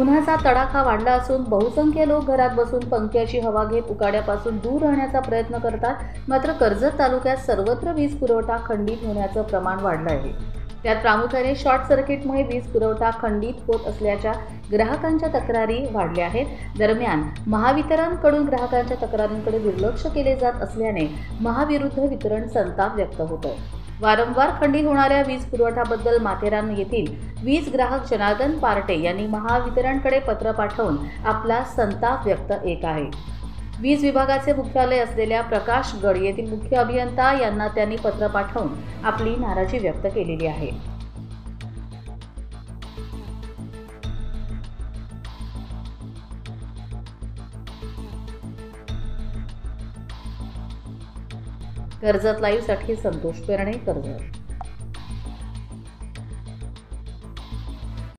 उन्हाचा तडाखा वाढला असून बहुसंख्य लोक घरात बसून पंख्याची हवा घेत उकाड्यापासून दूर राहण्याचा प्रयत्न करतात। मात्र कर्जत तालुक्यात सर्वत्र वीज पुरवठा खंडित होण्याचं प्रमाण वाढलं आहे। त्यात प्रामुख्याने शॉर्ट सर्किटमुळे वीज पुरवठा खंडित होत असल्याच्या ग्राहकांच्या तक्रारी वाढल्या आहेत। दरम्यान महावितरणकडून ग्राहकांच्या तक्रारींकडे दुर्लक्ष केले जात असल्याने महाविरुद्ध वितरण संताप व्यक्त होत आहे। वारंवार खंडित होणाऱ्या वीज पुरवठ्याबद्दल माथेरान येथील वीज ग्राहक जनार्दन पार्टे यांनी महावितरणकडे पत्र पाठवून आपला संताप व्यक्त केला आहे। वीज विभागाचे मुख्यालय असलेल्या प्रकाशगड येथील मुख्य अभियंता यांना त्यांनी पत्र पाठवून आपली नाराजी व्यक्त केलेली आहे। कर्जत लाईव्हसाठी संतोष पेरणे, कर्जत।